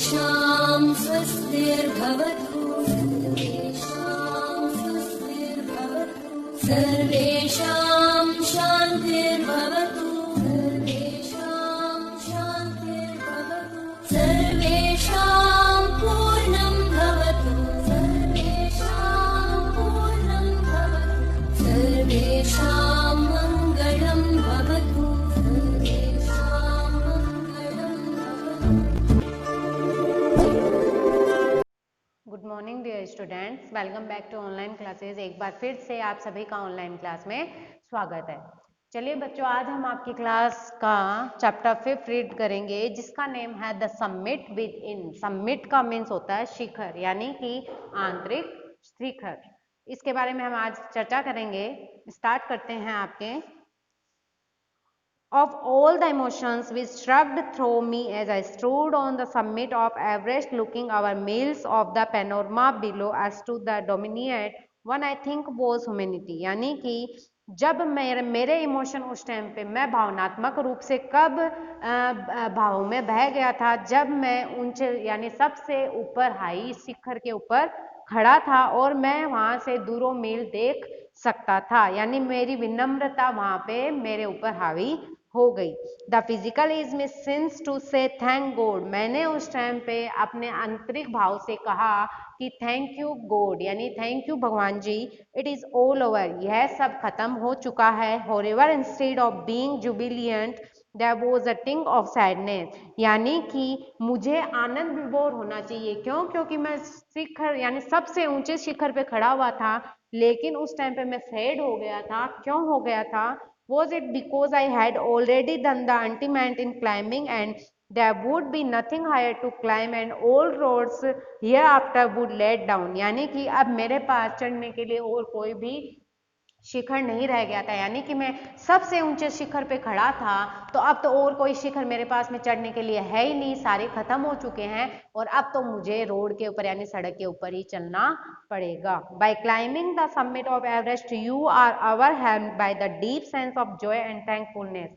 सर्वेषां स्वस्तिर्भवतु सर्वेषां शान्तिर्भवतु सर्वेषां पूर्णं भवतु सर्वेषां मङ्गलं भवतु good morning dear students, welcome back to online classes. एक बार फिर से आप सभी का ऑनलाइन क्लास में स्वागत है। चलिए बच्चों, आज हम आपकी क्लास का चैप्टर 5 रीड करेंगे जिसका नेम है the summit with in. Summit का मीन्स होता है शिखर, यानी कि आंतरिक शिखर। इसके बारे में हम आज चर्चा करेंगे। स्टार्ट करते हैं आपके। Of all the emotions which shrugged through me as I stood on the summit of Everest looking over miles of the panorama below as to the dominant one I think was humanity। यानी कि जब मेरे emotion उस time पे मैं भावनात्मक रूप से कब भावों में बह गया था, जब मैं ऊंचे यानी सबसे ऊपर हाई शिखर के ऊपर खड़ा था और मैं वहां से दूरों मील देख सकता था, यानी मेरी विनम्रता वहां पे मेरे ऊपर हावी हो गई। The physical is me since to से थैंक गॉड। मैंने उस टाइम पे अपने आंतरिक भाव से कहा कि थैंक यू गॉड, यानी थैंक यू भगवान जी। इट इज ऑल ओवर, यह सब खत्म हो चुका है। However instead of being jubilant there was a tinge of sadness. यानी कि मुझे आनंद विभोर होना चाहिए। क्यों? क्योंकि मैं शिखर यानी सबसे ऊंचे शिखर पे खड़ा हुआ था, लेकिन उस टाइम पे मैं सैड हो गया था। क्यों हो गया था? Was it because I had already done the ultimate in climbing and there would be nothing higher to climb and all roads hereafter would let down। यानी कि अब मेरे पास चढ़ने के लिए और कोई भी शिखर नहीं रह गया था, यानी कि मैं सबसे ऊंचे शिखर पे खड़ा था, तो अब तो और कोई शिखर मेरे पास में चढ़ने के लिए है ही नहीं, सारे खत्म हो चुके हैं और अब तो मुझे रोड के ऊपर यानी सड़क के ऊपर ही चलना पड़ेगा। By climbing the summit of Everest you are overwhelmed by the deep sense of joy and thankfulness.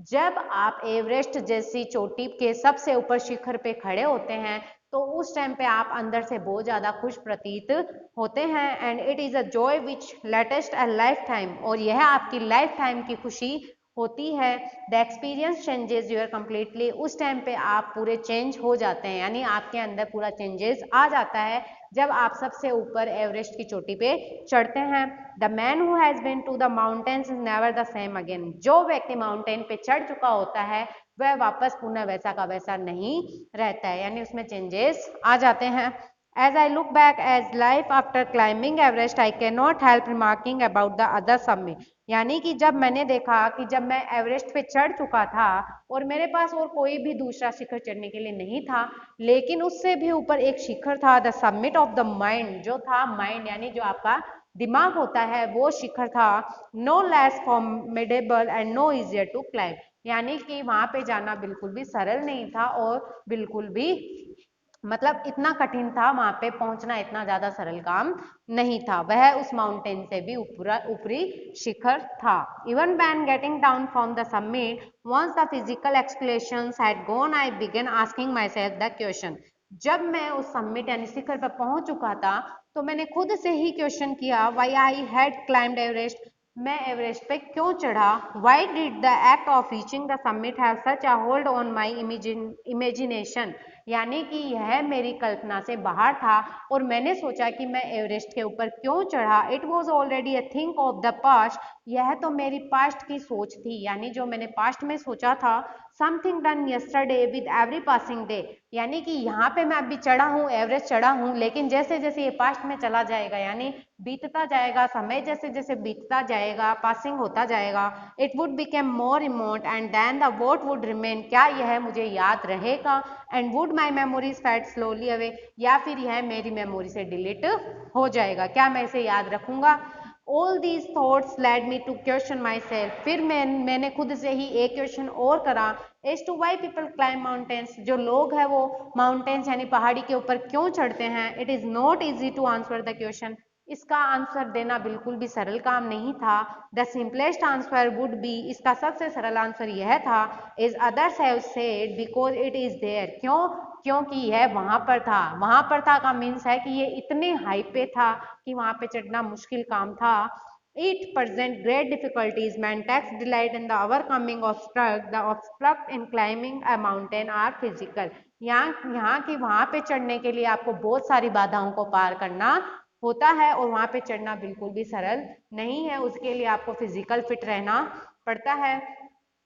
जब आप एवरेस्ट जैसी चोटी के सबसे ऊपर शिखर पे खड़े होते हैं तो उस टाइम पे आप अंदर से बहुत ज्यादा खुश प्रतीत होते हैं। And it is a joy which lasts a life time, और यह आपकी लाइफ टाइम की खुशी होती है। The experience changes your completely. उस टाइम पे आप पूरे चेंज हो जाते हैं, यानी आपके अंदर पूरा चेंजेस आ जाता है जब आप सबसे ऊपर एवरेस्ट की चोटी पे चढ़ते हैं। The man who has been to the mountains is never the same again. जो व्यक्ति माउंटेन पे चढ़ चुका होता है वह वापस पुनः वैसा का वैसा नहीं रहता है, यानी उसमें चेंजेस आ जाते हैं। As I look back as life after climbing Everest, I cannot help remarking about the other summit। यानी कि जब मैंने देखा कि जब मैं एवरेस्ट पे चढ़ चुका था और मेरे पास और कोई भी दूसरा शिखर चढ़ने के लिए नहीं था, लेकिन उससे भी ऊपर एक शिखर था, the summit of the mind. जो था माइंड यानी जो आपका दिमाग होता है, वो शिखर था। No less formidable and no easier to climb. यानी कि वहां पे जाना बिल्कुल भी सरल नहीं था और बिल्कुल भी मतलब इतना कठिन था, वहां पे पहुंचना इतना ज्यादा सरल काम नहीं था। वह उस माउंटेन से भी ऊपरी शिखर था। Even when getting down from the summit once the physical explanations had gone I began asking myself the question. जब मैं उस समिट यानी शिखर पर पहुंच चुका था तो मैंने खुद से ही क्वेश्चन किया, why I had climbed Everest. मैं एवरेस्ट पे क्यों चढ़ा? Why did the act of reaching the summit have such a hold on my imagination. यानी कि यह मेरी कल्पना से बाहर था और मैंने सोचा कि मैं एवरेस्ट के ऊपर क्यों चढ़ा। It was already a thing of the past. यह तो मेरी पास्ट की सोच थी, यानी जो मैंने पास्ट में सोचा था। Something done yesterday with every passing day. यानी कि यहाँ पे मैं अभी चढ़ा हूँ, एवरेस्ट चढ़ा हूँ, लेकिन जैसे जैसे ये पास्ट में चला जाएगा यानी बीतता जाएगा, समय जैसे जैसे बीतता जाएगा, पासिंग होता जाएगा, it would become more remote and then the what would remain. क्या यह मुझे याद रहेगा? And would my memories fade slowly away. या फिर यह मेरी मेमोरी से डिलीट हो जाएगा? क्या मैं इसे याद रखूंगा? All these thoughts led me to question myself। फिर मैंने खुद से ही एक क्वेश्चन और करा, as to why people climb mountains। जो लोग हैं वो माउंटेन्स यानी पहाड़ी के ऊपर क्यों चढ़ते हैं? It is not easy to answer the question। इसका आंसर देना बिल्कुल भी सरल काम नहीं था। The simplest answer would be, इसका सबसे सरल आंसर यह था, is others have said because it is there. क्यों? क्योंकि यह वहां पर था। वहां पर था का मीन्स है कि ये इतने हाई पे था कि वहां पे चढ़ना मुश्किल काम था। It present great difficulties. Man takes delight in the overcoming of obstacles. The obstacles in climbing a mountain are physical. यहाँ की वहां पे चढ़ने के लिए आपको बहुत सारी बाधाओं को पार करना होता है और वहां पे चढ़ना बिल्कुल भी सरल नहीं है। उसके लिए आपको फिजिकल फिट रहना पड़ता है।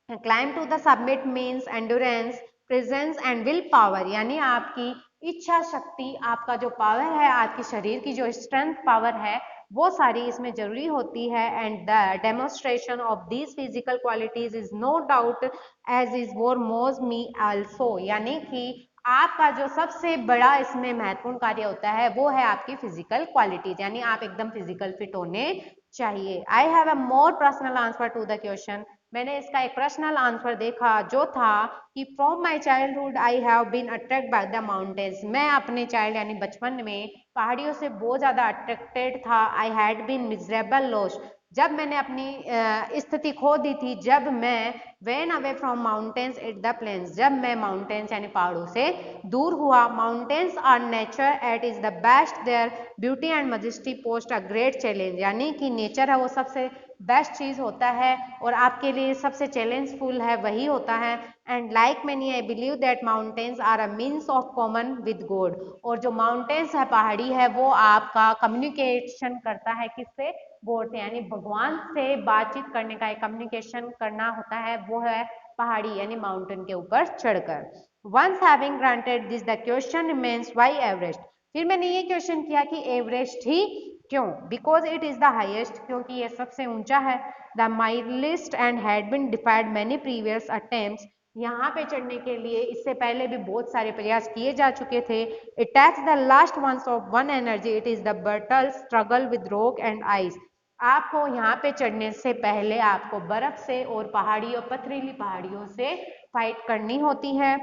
Climb to the summit means endurance, presence and will power, यानी आपकी इच्छा शक्ति, आपका जो पावर है, आपकी शरीर की जो स्ट्रेंथ पावर है, वो सारी इसमें जरूरी होती है। And the demonstration of these physical qualities is no doubt as is वोर मोज मी आल्सो, यानी कि आपका जो सबसे बड़ा इसमें महत्वपूर्ण कार्य होता है वो है आपकी फिजिकल क्वालिटीज, यानी आप एकदम फिजिकल फिट होने चाहिए। I have a more personal answer to the question. मैंने इसका एक पर्सनल आंसर देखा जो था कि from my childhood I have been attract by the mountains. मैं अपने चाइल्ड यानी बचपन में पहाड़ियों से बहुत ज़्यादा अट्रैक्टेड था। I had been miserable lost, जब मैंने अपनी स्थिति खो दी थी, जब मैं went away from mountains at the plains, जब मैं माउंटेन्स यानी पहाड़ों से दूर हुआ। Mountains are nature at is the best, their beauty and majesty post a great challenge, यानी कि नेचर है वो सबसे बेस्ट चीज होता है और आपके लिए सबसे चैलेंजफुल है वही होता है। And like many I believe that mountains are a means of common with God, और जो माउंटेन्स है, पहाड़ी है, वो आपका कम्युनिकेशन करता है किससे? गॉड से, यानी भगवान से बातचीत करने का, एक कम्युनिकेशन करना होता है, वो है पहाड़ी यानी माउंटेन के ऊपर चढ़कर। Once having granted this the question remains why Everest. फिर मैंने ये क्वेश्चन किया कि एवरेस्ट ही क्यों? Because it is the highest, क्योंकि ये सबसे ऊंचा है। The mildest and had been defied many previous attempts, यहाँ पे चढ़ने के लिए इससे पहले भी बहुत सारे प्रयास किए जा चुके थे। It takes the last ounce of one energy, it is the battle struggle with rock and ice. आपको यहाँ पे चढ़ने से पहले आपको बर्फ से और पहाड़ियों, पथरीली पहाड़ियों से फाइट करनी होती है।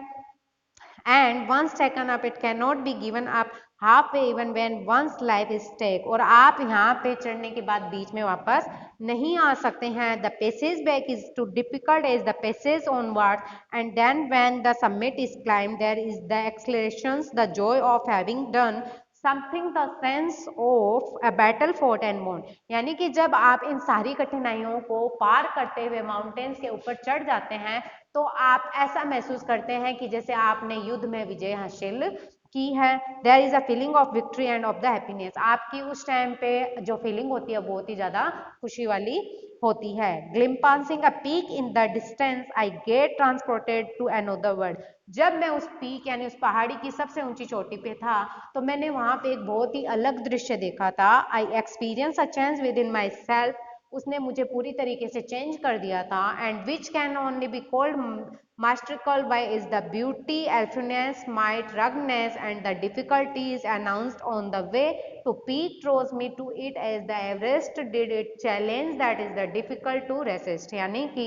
And once taken up it can not be given up half way even when once life is take, और आप यहाँ पे चढ़ने के बाद बीच में वापस नहीं आ सकते हैं। The passage back is too difficult as the passage onward, and then when the summit is climbed there is the exhilarations, the joy of having done something, the sense of a battle fought and won, यानी कि जब आप इन सारी कठिनाइयों को पार करते हुए mountains के ऊपर चढ़ जाते हैं तो आप ऐसा महसूस करते हैं कि जैसे आपने युद्ध में विजय हासिल की है। There is a feeling of victory and of the happiness, आपकी उस टाइम पे जो फीलिंग होती है बहुत ही ज्यादा खुशी वाली होती है। Glimpsing a peak in the distance I get transported to another world, जब मैं उस पीक यानी उस पहाड़ी की सबसे ऊंची चोटी पे था तो मैंने वहां पे एक बहुत ही अलग दृश्य देखा था। I experience a change with in my self, उसने मुझे पूरी तरीके से चेंज कर दिया था। And which can only be called masterful by is the beauty, alphaness, might, ruggedness and the difficulties announced on the way to peak draws me to it as the Everest did it challenge that is the difficult to resist, यानी कि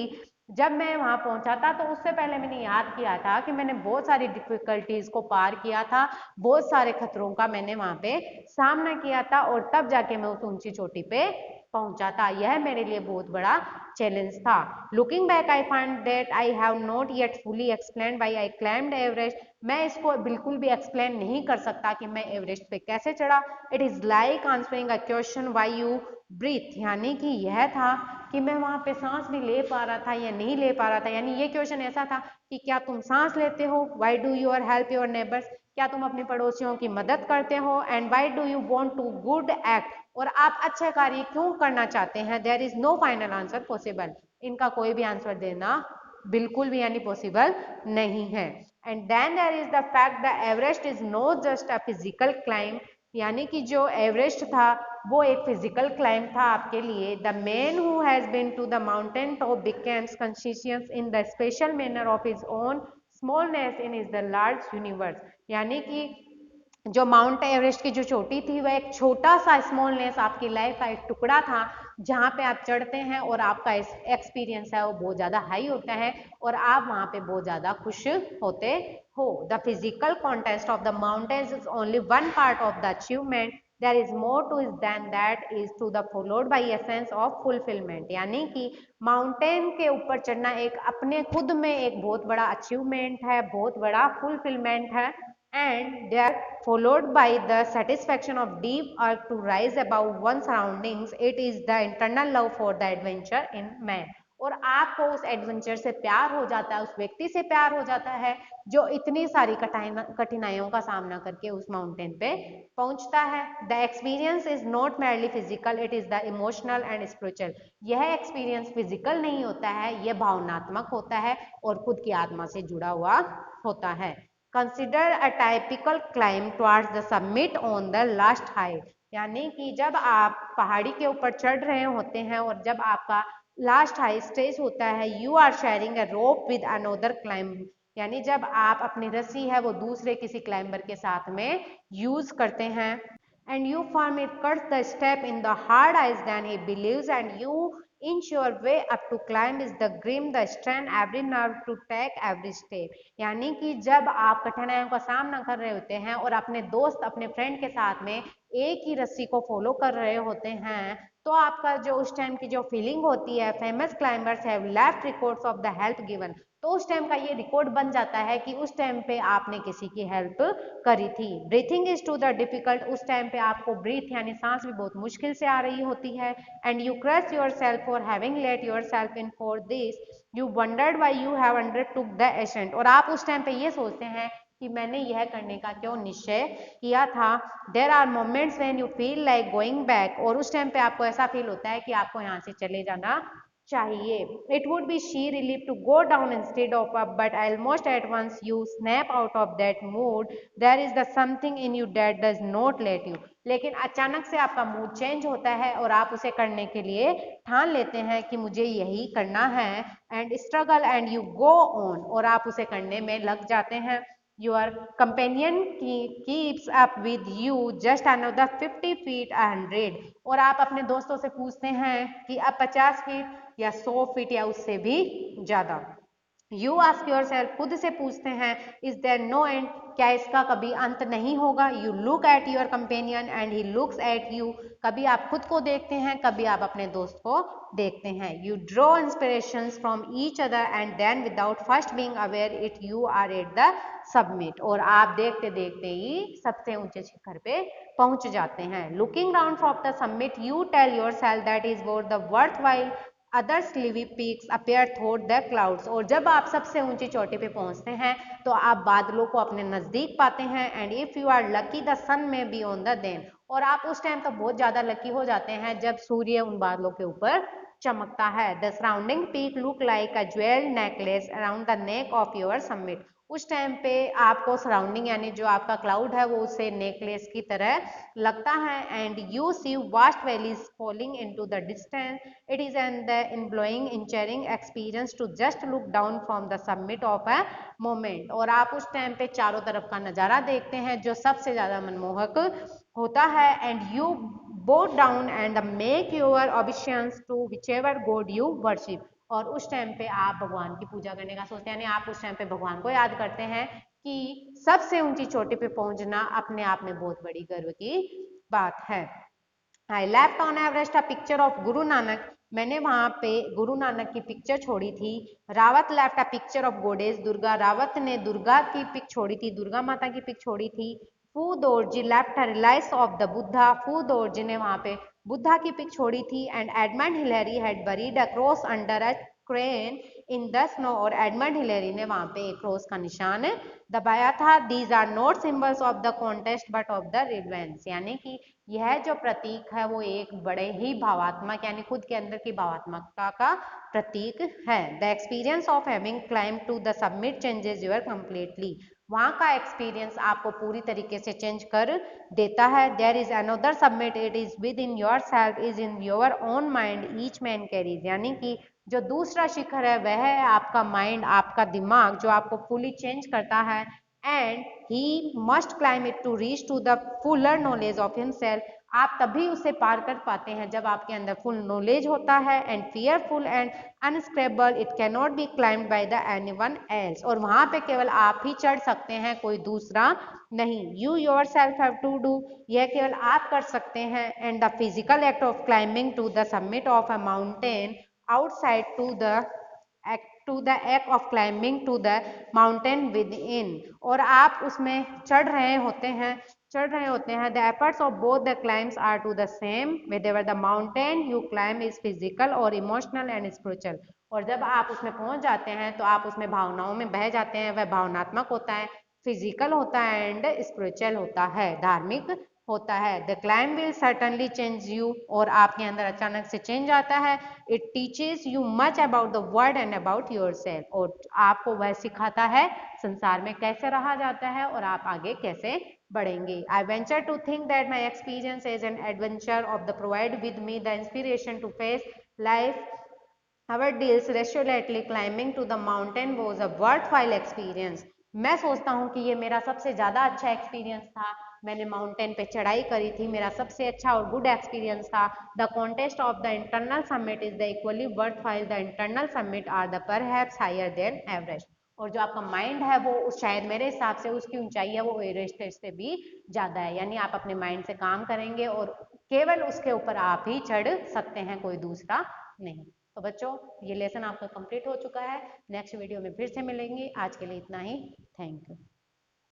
जब मैं वहां पहुंचा था तो उससे पहले मैंने याद किया था कि मैंने बहुत सारी डिफिकल्टीज को पार किया था, बहुत सारे खतरों का मैंने वहां पे सामना किया था और तब जाके मैं उस ऊंची चोटी पे पहुंचा था। यह मेरे लिए बहुत बड़ा चैलेंज था। Looking back I find that I have not yet fully explain why I climbed Everest, मैं इसको बिल्कुल भी एक्सप्लेन नहीं कर सकता कि मैं एवरेस्ट पे कैसे चढ़ा। It is like answering a question why you breathe, यानी कि यह था कि मैं वहां पे सांस भी ले पा रहा था या नहीं ले पा रहा था, यानी ये क्वेश्चन ऐसा था कि क्या तुम सांस लेते हो, why do you help your neighbours, क्या तुम अपने पड़ोसियों की मदद करते हो, and why do you want to good act, और आप अच्छे कार्य क्यों करना चाहते हैं। There is no final answer possible, इनका कोई भी आंसर देना बिल्कुल भी यानी पॉसिबल नहीं है। And then there is the fact the Everest is not just a physical climb, यानी कि जो एवरेस्ट था वो एक फिजिकल क्लाइंब था आपके लिए। The man who has been to the mountain top becomes conscious in the special manner of his own smallness in is the large universe, यानी कि जो माउंट एवरेस्ट की जो चोटी थी वह एक छोटा सा स्मॉलनेस आपकी लाइफ का एक टुकड़ा था जहाँ पे आप चढ़ते हैं और आपका एक्सपीरियंस है वो बहुत ज्यादा हाई होता है और आप वहाँ पे बहुत ज्यादा खुश होते हो। The physical contest of the mountains is only one part of the achievement, there is more to is than that is to the followed by a sense of fulfilment, यानी कि माउंटेन के ऊपर चढ़ना एक अपने खुद में एक बहुत बड़ा अचीवमेंट है, बहुत बड़ा फुलफिलमेंट है। and they are followed by the satisfaction of deep urge to rise above one's surroundings. It is the internal love for the adventure in man. और आपको उस एडवेंचर से प्यार हो जाता है, उस व्यक्ति से प्यार हो जाता है जो इतनी सारी कठिनाइयों का सामना करके उस माउंटेन पे पहुंचता है. The experience is not merely physical, it is the emotional and spiritual. यह एक्सपीरियंस फिजिकल नहीं होता है, यह भावनात्मक होता है और खुद की आत्मा से जुड़ा हुआ होता है. Consider a typical climb towards the summit on the last height. यानी कि जब आप पहाड़ी के ऊपर चढ़ रहे होते हैं और जब आपका लास्ट हाई स्टेज होता है, you are sharing a rope with another climb. यानी जब आप अपनी रस्सी है वो दूसरे किसी क्लाइंबर के साथ में यूज करते हैं. And you form it cuts the step in the hard ice then he believes and you inch your way up to climb is the grim the strength every nerve to take every step. यानी कि जब आप कठिनाइयों का सामना कर रहे होते हैं और अपने दोस्त अपने फ्रेंड के साथ में एक ही रस्सी को फॉलो कर रहे होते हैं तो आपका जो उस टाइम की जो फीलिंग होती है, famous climbers have left records of the help given. तो उस टाइम का ये रिकॉर्ड बन जाता है कि उस टाइम पे आपने किसी की हेल्प करी थी. Breathing is to the difficult. उस टाइम पे आपको ब्रीथ यानी सांस भी बहुत मुश्किल से आ रही होती है. And you crush yourself for having let yourself in for this. You wondered why you have undertook the ascent. और आप उस टाइम पे ये सोचते हैं कि मैंने यह करने का क्यों निश्चय किया था. There are moments when you feel like going back. और उस टाइम पे आपको ऐसा फील होता है कि आपको यहाँ से चले जाना चाहिए. It would be sheer relief to go down instead of up but almost at once you snap out of that mood. There is the something in you that does not let you. लेकिन अचानक से आपका mood change होता है और आप उसे करने के लिए ठान लेते हैं कि मुझे यही करना है. And struggle and you go on. और आप उसे करने में लग जाते हैं. Your companion keeps up with you just another 50 feet 100. और आप अपने दोस्तों से पूछते हैं कि अब 50 फीट या 100 फीट या उससे भी ज्यादा. You ask your self. खुद से पूछते हैं इज देयर नो एंड. क्या इसका कभी अंत नहीं होगा. You look at your companion and he looks at you. कभी आप खुद को देखते हैं, कभी आप अपने दोस्त को देखते हैं. You draw inspirations from each other and then without first being aware it you are at the summit. और आप देखते देखते ही सबसे ऊंचे शिखर पे पहुंच जाते हैं. Looking down from the summit you tell yourself that is what the worthwhile other silvery peaks appear through the clouds. और जब आप सबसे ऊंची चोटी पे पहुंचते हैं तो आप बादलों को अपने नजदीक पाते हैं. And if you are lucky the sun may be on the then. और आप उस टाइम तो बहुत ज्यादा लकी हो जाते हैं जब सूर्य उन बादलों के ऊपर चमकता है. The surrounding peak look like a jewel necklace around the neck of your summit. उस टाइम पे आपको सराउंडिंग यानी जो आपका क्लाउड है वो उसे नेकलेस की तरह लगता है. And you see vast valleys falling into the distance. It is an the enthralling enchanting experience to just look down from the submit of a moment. और आप उस टाइम पे चारों तरफ का नजारा देखते हैं जो सबसे ज्यादा मनमोहक होता है. And you bow down and make your obeisances to whichever god you worship. और उस टाइम पे आप भगवान की पूजा करने का सोचते हैं. यानी आप उस टाइम पे भगवान को याद करते हैं कि सबसे ऊंची चोटी पे पहुंचना अपने आप में बहुत बड़ी गर्व की बात है. I left on Everest a picture of Guru Nanak. मैंने वहां पे गुरु नानक की पिक्चर छोड़ी थी. Rawat left a picture of गोडेस Durga. Rawat ने दुर्गा की पिक छोड़ी थी, दुर्गा माता की पिक छोड़ी थी. Phu Dorji left a relic of the Buddha. Phu Dorji ने वहां पे बुद्धा की पिक छोड़ी थी. And Edmund Hillary had buried a cross under a crane in the snow. और एडमंड हिलेरी ने वहां पे एक क्रॉस का निशान दबाया था. These are not symbols of the contest but of the relevance. यानी कि यह जो प्रतीक है वो एक बड़े ही भावात्मक यानी खुद के अंदर की भावात्मकता का प्रतीक है. The experience of having climb to the submit changes your completely. वहां का एक्सपीरियंस आपको पूरी तरीके से चेंज कर देता है. There is another submit it is within yourself is in your own mind each man carries. यानी कि जो दूसरा शिखर है वह है आपका माइंड, आपका दिमाग जो आपको फुली चेंज करता है. And he must climb it to reach to the fuller knowledge of himself. आप तभी उसे पार कर पाते हैं जब आपके अंदर फुल नॉलेज होता है. And fearful and unscalable it can not be climbed by the anyone else. और वहां पे केवल आप ही चढ़ सकते हैं, कोई दूसरा नहीं. You yourself have to do. यह केवल आप कर सकते हैं. And the physical act of climbing to the submit of a mountain outside to the to the act of climbing to the mountain within, और आप उसमें चढ़ रहे होते हैं the efforts of both the climbs are to the same whether the mountain you climb is physical or emotional and spiritual, और जब आप उसमें पहुंच जाते हैं तो आप उसमें भावनाओं में बह जाते हैं, वह भावनात्मक होता है, फिजिकल होता है एंड स्पिरिचुअल होता है, धार्मिक होता है। The climb will certainly change you, और आपके अंदर अचानक से चेंज आता है। It teaches you much about the world and about yourself, और आपको वह सिखाता है संसार में कैसे रहा जाता है और आप आगे कैसे बढ़ेंगे। I venture to think that my experience is an adventure of the provide with me the inspiration to face life our deals resolutely climbing to the mountain was a worthwhile experience। मैं सोचता हूँ कि ये मेरा सबसे ज़्यादा अच्छा experience था, मैंने माउंटेन पे चढ़ाई करी थी, मेरा सबसे अच्छा और गुड एक्सपीरियंस था। The contest of the internal summit is the equally worthwhile, the internal summit are the perhaps higher than Everest, और जो आपका माइंड है वो शायद मेरे हिसाब से उसकी ऊंचाई है वो एवरेस्ट से भी ज़्यादा है। यानी आप अपने माइंड से काम करेंगे और केवल उसके ऊपर आप ही चढ़ सकते हैं, कोई दूसरा नहीं। तो बच्चों ये लेसन आपका कंप्लीट हो चुका है, नेक्स्ट वीडियो में फिर से मिलेंगे, आज के लिए इतना ही, थैंक यू।